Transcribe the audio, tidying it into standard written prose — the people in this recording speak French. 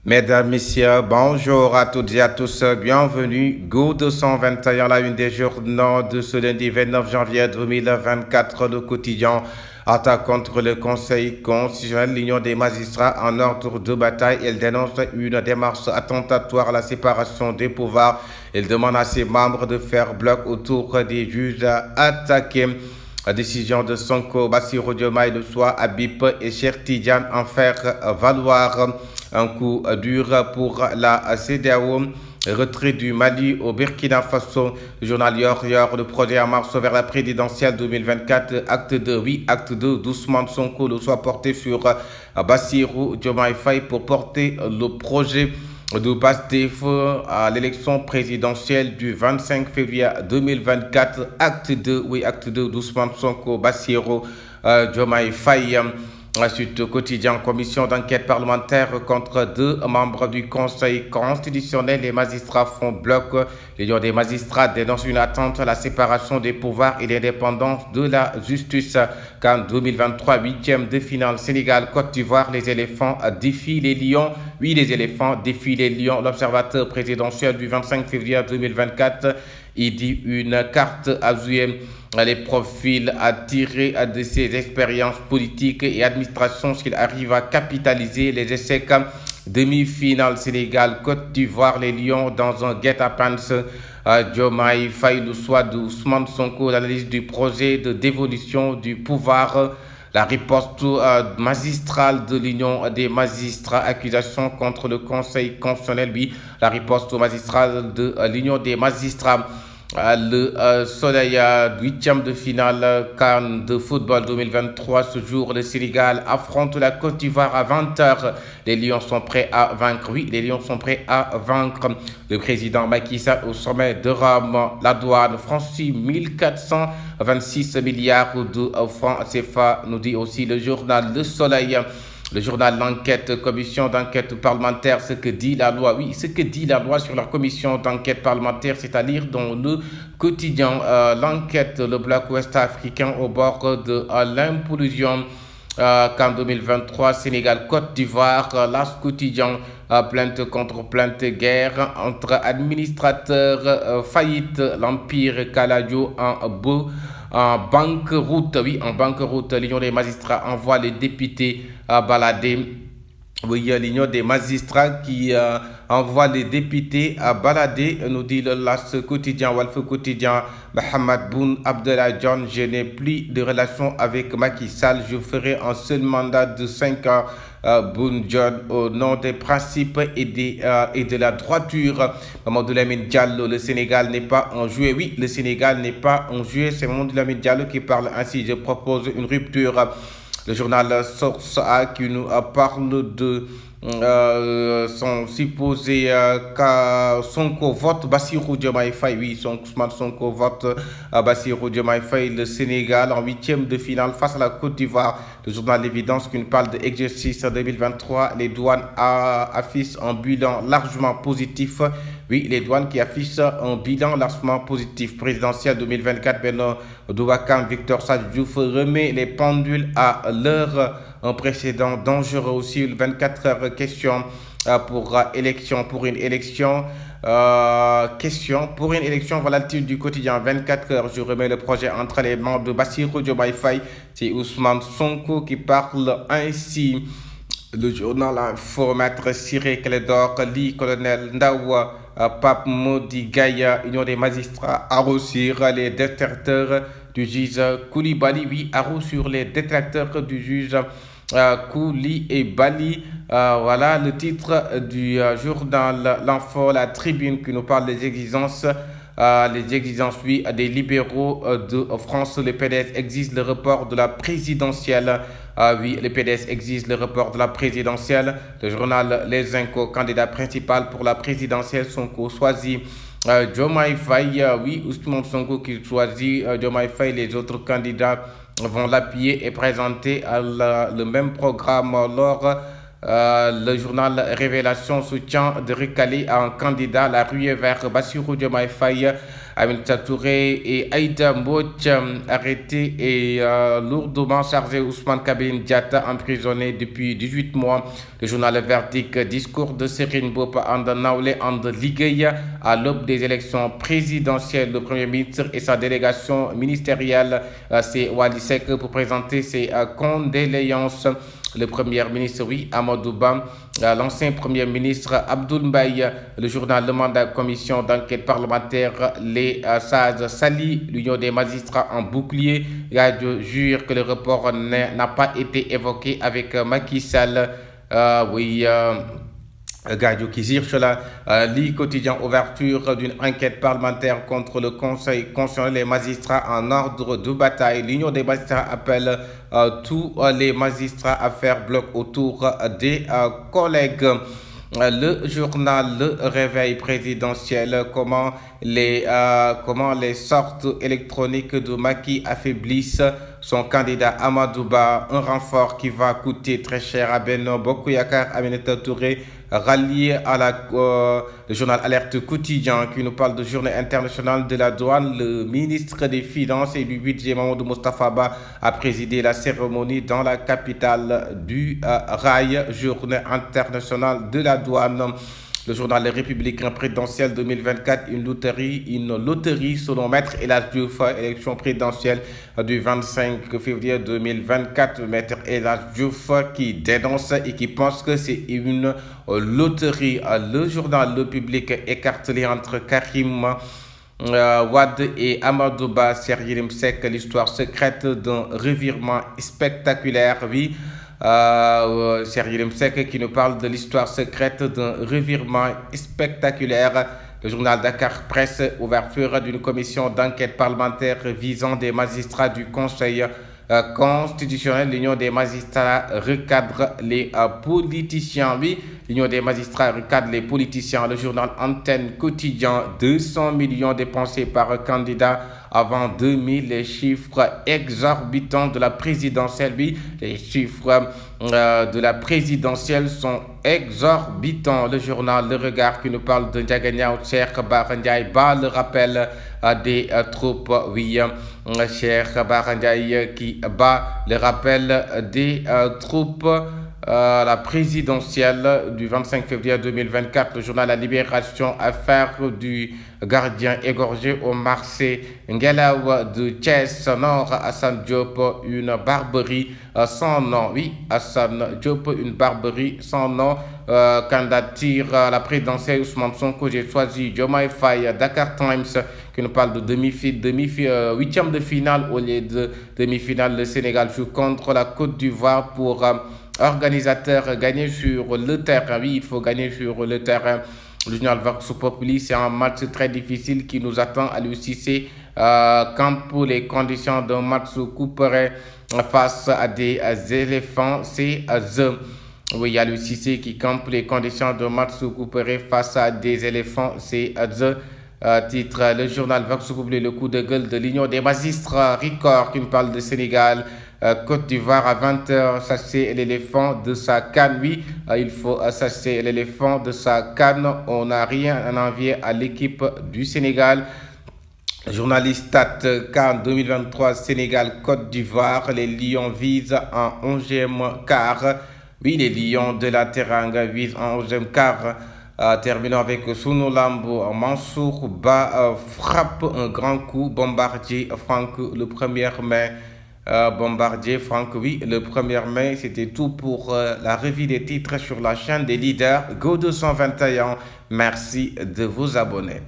Mesdames, Messieurs, bonjour à toutes et à tous, bienvenue. Go 221, la une des journaux de ce lundi 29 janvier 2024, le quotidien attaque contre le Conseil constitutionnel, l'Union des magistrats en ordre de bataille. Elle dénonce une démarche attentatoire à la séparation des pouvoirs. Elle demande à ses membres de faire bloc autour des juges attaqués. La décision de Sonko, Bassirou Diomaye le soir, Habib et Cheikh Tidiane en faire valoir. Un coup dur pour la CEDEAO. Retrait du Mali au Burkina Faso. Le journal Yor, le projet en marche vers la présidentielle 2024. Acte 2, oui, acte 2. Doucement Sonko le soit porté sur Bassirou Diomaye Faye pour porter le projet de PASTEF à l'élection présidentielle du 25 février 2024. Acte 2, oui, acte 2. Doucement Sonko, Bassirou Diomaye Faye. Ensuite, quotidien, commission d'enquête parlementaire contre deux membres du Conseil constitutionnel. Les magistrats font bloc. L'Union des magistrats dénonce une attente à la séparation des pouvoirs et l'indépendance de la justice. Qu'en 2023, huitième de finale Sénégal-Côte d'Ivoire, les éléphants défient les lions. Oui, les éléphants défient les lions. L'observateur présidentiel du 25 février 2024, il dit une carte à jouer. Les profils à tirer de ses expériences politiques et administration s'il arrive à capitaliser les échecs. Demi-finale Sénégal-Côte d'Ivoire, les Lions dans un guet-apens. Diomaye Faye le soir d'Ousmane Sonko, l'analyse du projet de dévolution du pouvoir. La riposte magistrale de l'Union des magistrats, accusation contre le Conseil constitutionnel, oui, la riposte magistrale de l'Union des magistrats. Le Soleil, huitième de finale CAN de football 2023. Ce jour, le Sénégal affronte la Côte d'Ivoire à 20h. Les Lions sont prêts à vaincre. Oui, les Lions sont prêts à vaincre. Le président Macky Sall au sommet de Rome. La douane franchit 1426 milliards de francs CFA, nous dit aussi le journal Le Soleil. Le journal L'Enquête, commission d'enquête parlementaire, ce que dit la loi. Oui, ce que dit la loi sur la commission d'enquête parlementaire, c'est à lire dans le quotidien L'Enquête, le bloc ouest africain au bord de l'implosion. Qu'en 2023, Sénégal-Côte d'Ivoire, l'As quotidien, plainte contre plainte, guerre entre administrateurs, faillite, l'Empire Kaladio en banqueroute. Oui, en banqueroute, l'Union des magistrats envoie les députés balader. Oui, l'Union des magistrats qui envoie les députés à balader, nous dit le LAS quotidien, Walf quotidien, Mohamed Boun Abdallah John, je n'ai plus de relation avec Macky Sall, je ferai un seul mandat de 5 ans. Boun John, au nom des principes et de la droiture. Mamadou Lamine Diallo, le Sénégal n'est pas en jouet. Oui, le Sénégal n'est pas en jouet. C'est Mamadou Lamine Diallo qui parle ainsi. Je propose une rupture. Le journal Source A qui nous parle de son supposé Sonko vote Bassirou Diomaye Faye. Oui, Sonko vote Bassirou Diomaye Faye. Le Sénégal en huitième de finale face à la Côte d'Ivoire. Le journal L'Évidence qui nous parle de l'exercice 2023. Les douanes affichent un bilan largement positif. Oui, les douanes qui affichent un bilan largement positif. Présidentiel 2024, Beno Douakan, Victor Sadjouf remet les pendules à l'heure. Un précédent dangereux aussi, 24 heures question pour une élection. Question pour une élection, voilà le titre du quotidien 24 heures. Je remets le projet entre les mains de Bassirou Diomaye Faye. C'est Ousmane Sonko qui parle ainsi. Le journal Info, Maître Siré Clédor, Li, Colonel Ndawa, Pape Modi Gaïa, Union des magistrats, Haro sur les détracteurs du juge Koulibaly. Oui, Haro sur les détracteurs du juge Koulibaly. Voilà le titre du journal L'Info, la tribune qui nous parle des exigences. Oui, des libéraux de France. Le PDS exige le report de la présidentielle. Oui, le PDS exige le report de la présidentielle. Le journal Les Inco, candidat principal pour la présidentielle, Sonko choisit Diomaye Faye. Oui, Ousmane Sonko qui choisit Diomaye Faye. Les autres candidats vont l'appuyer et présenter le même programme lors Le journal Révélation soutient de recaler un candidat la ruée vers Bassirou Diomaye Faye. Aminata Touré et Aïda Mbodj arrêtés et lourdement chargés. Ousmane Kabiline Diatta emprisonné depuis 18 mois. Le journal Verdict, discours de Serigne Mboup and Nawlé and Ligueye à l'aube des élections présidentielles. Le Premier ministre et sa délégation ministérielle, c'est Wali Seck pour présenter ses condoléances. Le Premier ministre, oui, Amadou Ba, l'ancien Premier ministre Abdoul Mbaye, le journal Le Mandat, commission d'enquête parlementaire, les sages salient l'Union des magistrats en bouclier. Radio jure que le report n'a pas été évoqué avec Macky Sall. Gadio qui cherche l'I quotidien, ouverture d'une enquête parlementaire contre le Conseil constitutionnel, les magistrats en ordre de bataille. L'Union des magistrats appelle tous les magistrats à faire bloc autour des collègues. Le journal Le Réveil présidentiel, comment les sortes électroniques de Macky affaiblissent son candidat Amadou Ba, un renfort qui va coûter très cher à Benno Bokk Yakaar. Aminata Touré rallié à le journal Alerte quotidien qui nous parle de journée internationale de la douane. Le ministre des Finances et du Budget Mamadou Moustapha Ba a présidé la cérémonie dans la capitale du rail, journée internationale de la douane. Le journal Les Républicains présidentiel 2024, une loterie selon Maître El Hadji Diouf, élection présidentielle du 25 février 2024. Maître El Hadji Diouf qui dénonce et qui pense que c'est une loterie. Le journal Le Public écartelé entre Karim Wade et Amadou Ba, Serigne Seck, l'histoire secrète d'un revirement spectaculaire. Oui. Serigne Seck qui nous parle de l'histoire secrète d'un revirement spectaculaire. Le journal Dakar Presse, ouverture d'une commission d'enquête parlementaire visant des magistrats du Conseil constitutionnel. L'Union des magistrats recadre les politiciens. Oui, l'Union des magistrats recadre les politiciens. Le journal Antenne quotidien, 200 millions dépensés par candidat avant 2000. Les chiffres exorbitants de la présidentielle. Oui, les chiffres de la présidentielle sont exorbitants. Le journal Le Regard qui nous parle de Ndiaga Niao, Cheikh Bara Ndiaye bat le rappel des troupes. Oui, Cheikh Bara Ndiaye qui bat le rappel des troupes. La présidentielle du 25 février 2024, le journal La Libération, affaire du gardien égorgé au marché Ngelaw de Thiès Nord. Assane Diop, une barbarie sans nom. Oui, Assane Diop, une barbarie sans nom. Candidature à la présidentielle, Ousmane Sonko, j'ai choisi Diomaye Faye. Dakar Times qui nous parle de huitième de finale au lieu de demi-finale. Le Sénégal joue contre la Côte d'Ivoire pour organisateur gagner sur le terrain. Oui, il faut gagner sur le terrain. Le journal Vox Populi, c'est un match très difficile qui nous attend à l'UCC. Quand pour les conditions d'un match couperé face à des éléphants, c'est oui, il y a l'UCC qui campe les conditions de match couperé face à des éléphants, c'est titre. Le journal Vox Populi, le coup de gueule de l'Union des magistrats. Record qui me parle de Sénégal. Côte d'Ivoire à 20h, chasser l'éléphant de sa canne. Oui, il faut chasser l'éléphant de sa canne. On n'a rien à envier à l'équipe du Sénégal. Journaliste CAN 2023, Sénégal, Côte d'Ivoire. Les Lions visent en 11e quart. Oui, les Lions de la Teranga visent en 11e quart. Terminons avec Sunu Lambo. Mansour Ba frappe un grand coup. Bombardier Franck le 1er mai. Bombardier Franck, oui, le 1er mai, c'était tout pour la revue des titres sur la chaîne des leaders Go 221. Merci de vous abonner.